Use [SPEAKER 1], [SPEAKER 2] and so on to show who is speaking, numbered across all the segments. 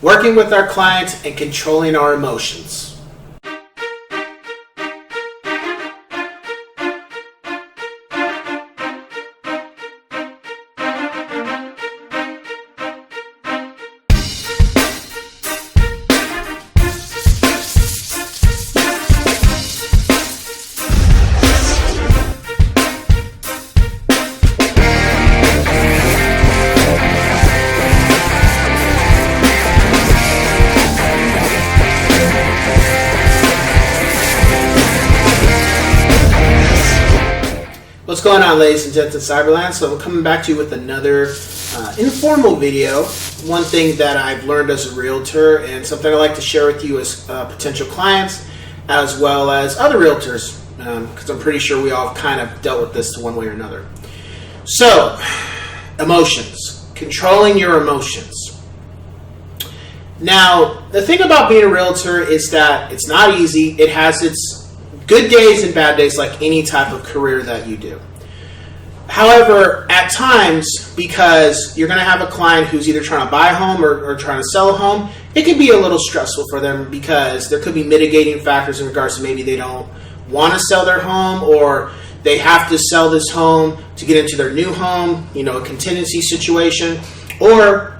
[SPEAKER 1] working with our clients and controlling our emotions. What's going on, ladies and gents in Cyberland? So I'm coming back to you with another informal video. One thing that I've learned as a realtor and something I like to share with you as potential clients as well as other realtors, because I'm pretty sure we all have kind of dealt with this one way or another. So, emotions. Controlling your emotions. Now, the thing about being a realtor is that it's not easy. It has its good days and bad days like any type of career that you do. However, at times, because you're going to have a client who's either trying to buy a home or trying to sell a home, it can be a little stressful for them because there could be mitigating factors in regards to maybe they don't want to sell their home or they have to sell this home to get into their new home, a contingency situation. Or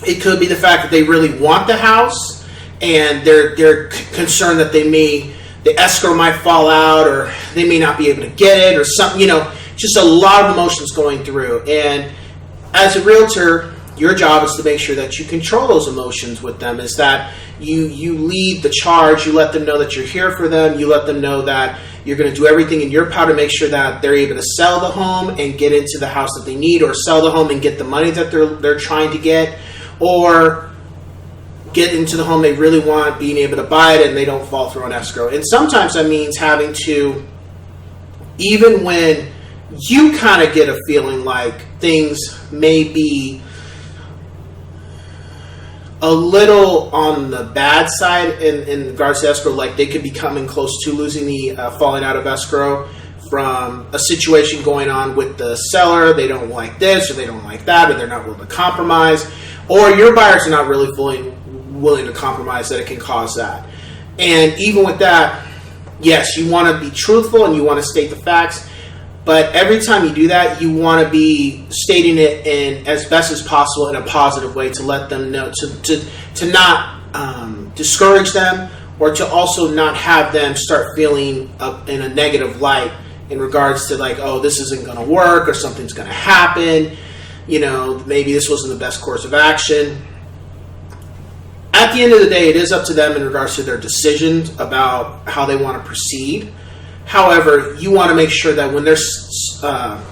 [SPEAKER 1] it could be the fact that they really want the house and they're concerned that the escrow might fall out or they may not be able to get it or something, just a lot of emotions going through. And as a realtor, your job is to make sure that you control those emotions with them, is that you lead the charge, you let them know that you're here for them, you let them know that you're going to do everything in your power to make sure that they're able to sell the home and get into the house that they need, or sell the home and get the money that they're trying to get, or get into the home they really want, being able to buy it and they don't fall through an escrow. And sometimes that means having to, even when you kind of get a feeling like things may be a little on the bad side in regards to escrow, like they could be coming close to losing the falling out of escrow from a situation going on with the seller. They don't like this or they don't like that, or they're not willing to compromise, or your buyers are not really fully willing to compromise, that it can cause that. And even with that, yes, you want to be truthful and you want to state the facts, but every time you do that, you want to be stating it in as best as possible in a positive way to let them know, to not discourage them, or to also not have them start feeling in a negative light in regards to like, oh, this isn't going to work or something's going to happen, maybe this wasn't the best course of action. At the end of the day, it is up to them in regards to their decisions about how they want to proceed. However, you want to make sure that when they're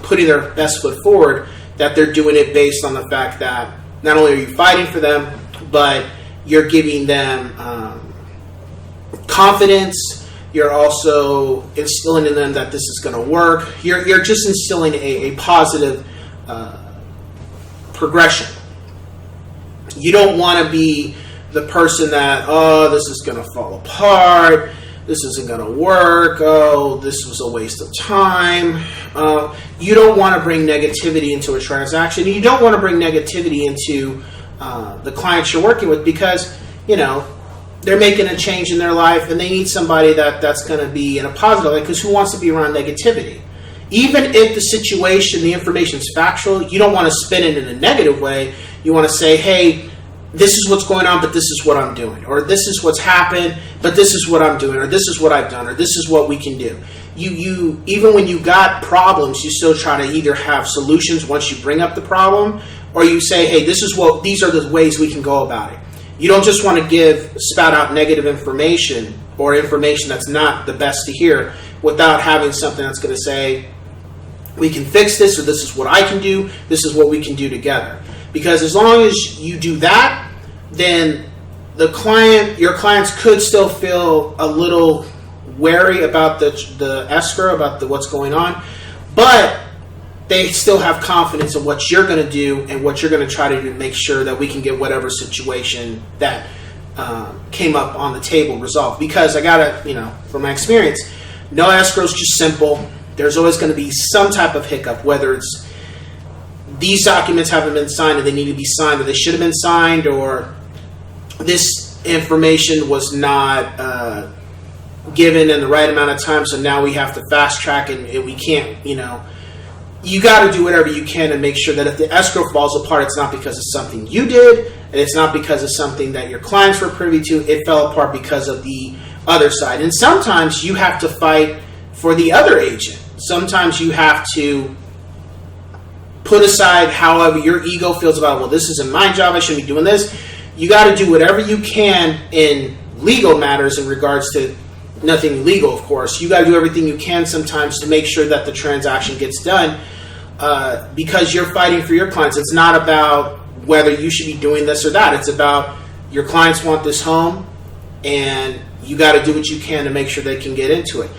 [SPEAKER 1] putting their best foot forward, that they're doing it based on the fact that not only are you fighting for them, but you're giving them confidence. You're also instilling in them that this is going to work. You're just instilling a positive progression. You don't want to be the person that, oh, this is going to fall apart, this isn't going to work, oh, this was a waste of time. You don't want to bring negativity into a transaction. You don't want to bring negativity into the clients you're working with, because, they're making a change in their life and they need somebody that's going to be in a positive light, because who wants to be around negativity? Even if the situation, the information is factual, you don't want to spin it in a negative way. You want to say, hey, this is what's going on, but this is what I'm doing. Or this is what's happened, but this is what I'm doing. Or this is what I've done. Or this is what we can do. You even when you got problems, you still try to either have solutions once you bring up the problem, or you say, hey, these are the ways we can go about it. You don't just want to spout out negative information or information that's not the best to hear without having something that's going to say, we can fix this, or this is what I can do, this is what we can do together. Because as long as you do that, then your clients could still feel a little wary about the escrow, about what's going on, but they still have confidence in what you're going to do and what you're going to try to do to make sure that we can get whatever situation that came up on the table resolved. Because I gotta, from my experience, no escrow is just simple. There's always going to be some type of hiccup, whether it's these documents haven't been signed and they need to be signed, or they should have been signed, or this information was not given in the right amount of time, so now we have to fast track, and we can't, you got to do whatever you can to make sure that if the escrow falls apart, it's not because of something you did, and it's not because of something that your clients were privy to. It fell apart because of the other side. And sometimes you have to fight for the other agent. Sometimes you have to put aside however your ego feels about, well, this isn't my job, I shouldn't be doing this. You got to do whatever you can in legal matters in regards to nothing illegal, of course. You got to do everything you can sometimes to make sure that the transaction gets done, because you're fighting for your clients. It's not about whether you should be doing this or that. It's about your clients want this home, and you got to do what you can to make sure they can get into it.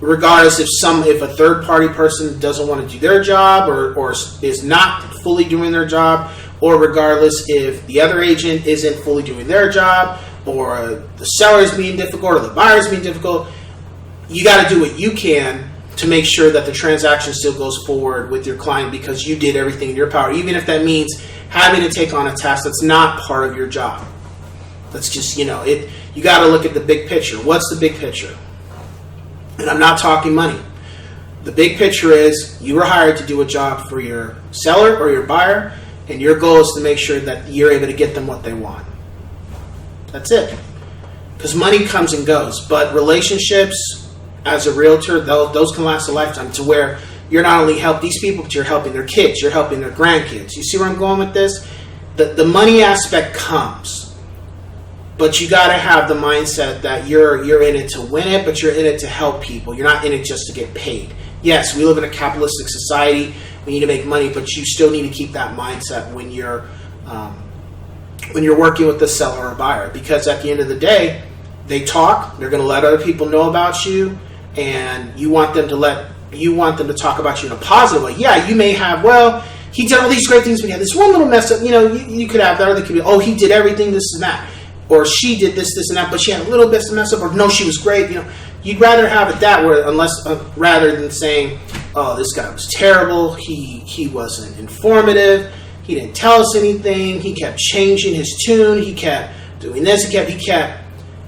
[SPEAKER 1] Regardless if a third party person doesn't want to do their job or is not fully doing their job, or regardless if the other agent isn't fully doing their job, or the seller's being difficult, or the buyer's being difficult, you got to do what you can to make sure that the transaction still goes forward with your client, because you did everything in your power, even if that means having to take on a task that's not part of your job. That's just, you got to look at the big picture. What's the big picture? And I'm not talking money. The big picture is you were hired to do a job for your seller or your buyer, and your goal is to make sure that you're able to get them what they want. That's it. Because money comes and goes, but relationships as a realtor, those can last a lifetime, to where you're not only helping these people, but you're helping their kids, you're helping their grandkids. You see where I'm going with this? The money aspect comes, but you got to have the mindset that you're in it to win it, but you're in it to help people. You're not in it just to get paid. Yes, we live in a capitalistic society. We need to make money, but you still need to keep that mindset when you're working with the seller or buyer, because at the end of the day, they talk. They're going to let other people know about you, and you want them to talk about you in a positive way. Yeah, you may have, well, he did all these great things, but he had this one little mess up. You could have that, or they could be, oh, he did everything, this and that, or she did this and that, but she had a little bit of mess up, or no, she was great. You'd rather have it that way, rather than saying, oh, this guy was terrible. He wasn't informative. He didn't tell us anything. He kept changing his tune. He kept doing this.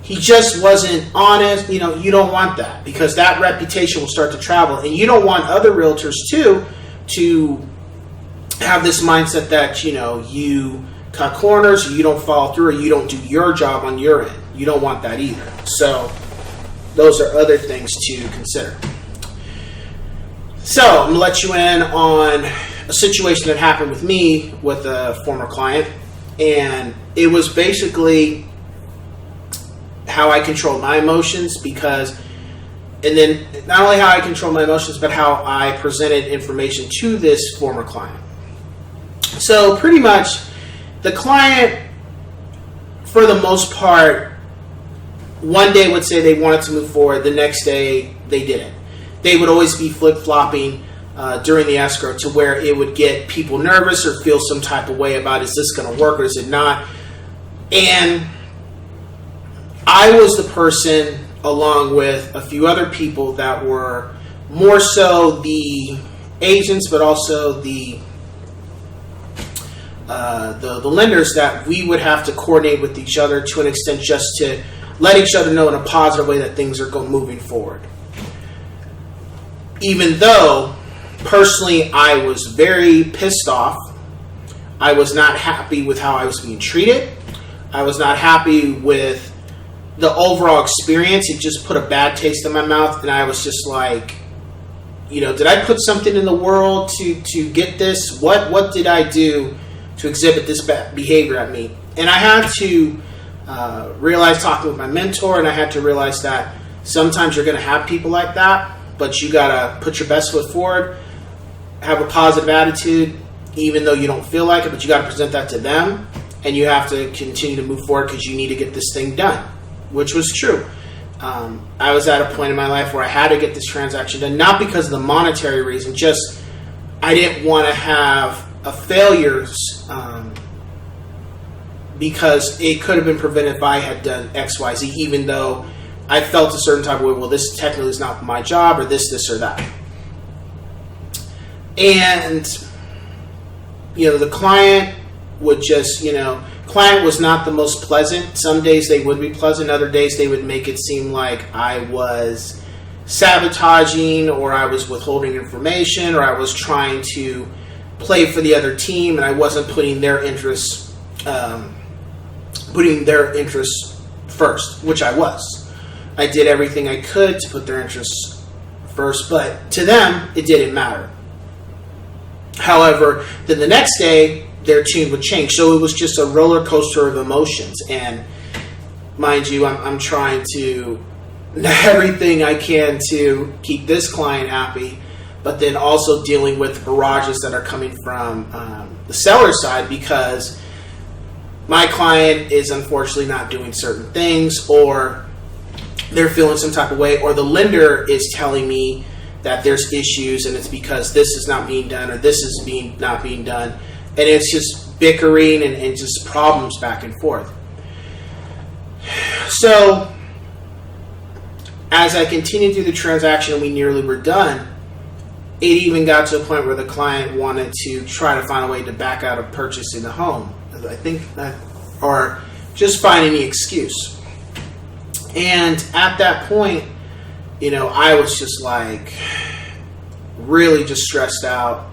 [SPEAKER 1] He just wasn't honest. You don't want that, because that reputation will start to travel. And you don't want other realtors too to have this mindset that, you cut corners, or you don't follow through, or you don't do your job on your end. You don't want that either. So those are other things to consider. So I'm going to let you in on a situation that happened with me with a former client, and it was basically how I controlled my emotions, and then not only how I controlled my emotions, but how I presented information to this former client. So pretty much the client, for the most part, one day would say they wanted to move forward, the next day they didn't. They would always be flip-flopping during the escrow, to where it would get people nervous or feel some type of way about, is this going to work or is it not? And I was the person, along with a few other people, that were more so the agents, but also the lenders, that we would have to coordinate with each other to an extent, just to let each other know in a positive way that things are moving forward. Even though, personally, I was very pissed off. I was not happy with how I was being treated. I was not happy with the overall experience. It just put a bad taste in my mouth, and I was just like, did I put something in the world to get this? What did I do to exhibit this bad behavior at me? And I had to realize, talking with my mentor, and I had to realize that sometimes you're going to have people like that, but you got to put your best foot forward, have a positive attitude, even though you don't feel like it, but you got to present that to them, and you have to continue to move forward, because you need to get this thing done, which was true. I was at a point in my life where I had to get this transaction done, not because of the monetary reason, just I didn't want to have a failures, because it could have been prevented if I had done X, Y, Z, even though I felt a certain type of way, well, this technically is not my job, or this or that. And, the client would just, client was not the most pleasant. Some days they would be pleasant. Other days they would make it seem like I was sabotaging, or I was withholding information, or I was trying to play for the other team, and I wasn't putting their interests first, which I was. I did everything I could to put their interests first, but to them, it didn't matter. However, then the next day, their tune would change. So it was just a roller coaster of emotions. And mind you, I'm trying to do everything I can to keep this client happy, but then also dealing with barrages that are coming from the seller side, because my client is unfortunately not doing certain things, or they're feeling some type of way, or the lender is telling me that there's issues and it's because this is not being done, or this is not being done. And it's just bickering and just problems back and forth. So as I continued through the transaction and we nearly were done, it even got to a point where the client wanted to try to find a way to back out of purchasing the home. I think that, or just find any excuse. And at that point, I was just like really just stressed out,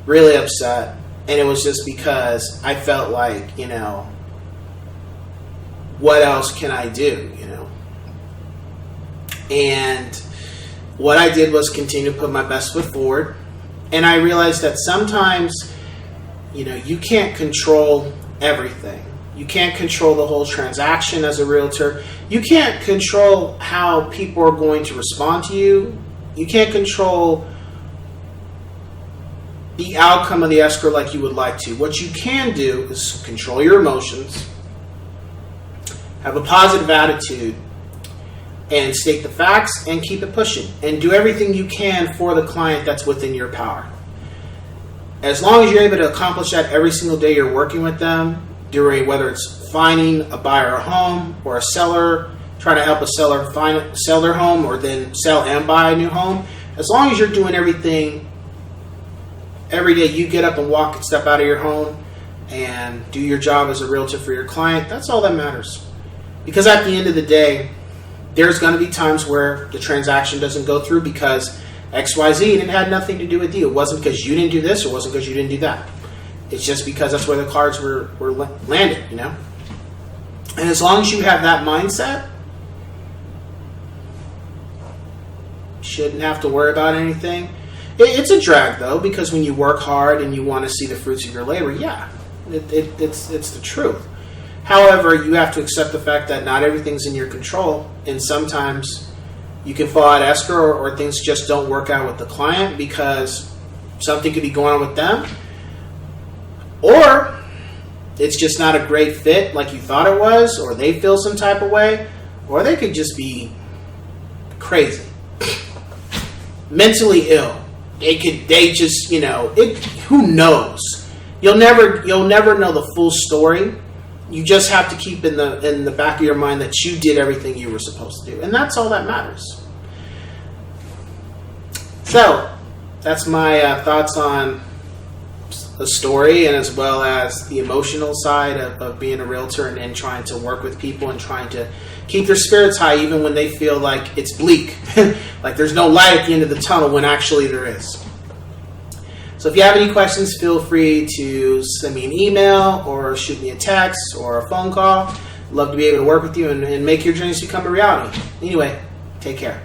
[SPEAKER 1] really upset. And it was just because I felt like, what else can I do, And what I did was continue to put my best foot forward. And I realized that sometimes, you can't control everything. You can't control the whole transaction as a realtor. You can't control how people are going to respond to you. You can't control the outcome of the escrow like you would like to. What you can do is control your emotions, have a positive attitude, and state the facts and keep it pushing. And do everything you can for the client that's within your power. As long as you're able to accomplish that every single day you're working with them, during whether it's finding a buyer a home or a seller, trying to help a seller sell their home or then sell and buy a new home, as long as you're doing everything every day, you get up and walk and step out of your home and do your job as a realtor for your client, that's all that matters. Because at the end of the day, there's going to be times where the transaction doesn't go through because XYZ, and it had nothing to do with you. It wasn't because you didn't do this, or it wasn't because you didn't do that. It's just because that's where the cards were landed, And as long as you have that mindset, you shouldn't have to worry about anything. It's a drag, though, because when you work hard and you want to see the fruits of your labor, it's the truth. However, you have to accept the fact that not everything's in your control, and sometimes you can fall out escrow or things just don't work out with the client because something could be going on with them, or it's just not a great fit like you thought it was, or they feel some type of way, or they could just be crazy, mentally ill. Who knows? You'll never know the full story. You just have to keep in the back of your mind that you did everything you were supposed to do. And that's all that matters. So, that's my thoughts on the story, and as well as the emotional side of being a realtor and trying to work with people and trying to keep their spirits high even when they feel like it's bleak. Like there's no light at the end of the tunnel when actually there is. So if you have any questions, feel free to send me an email or shoot me a text or a phone call. Love to be able to work with you and make your dreams become a reality. Anyway, take care.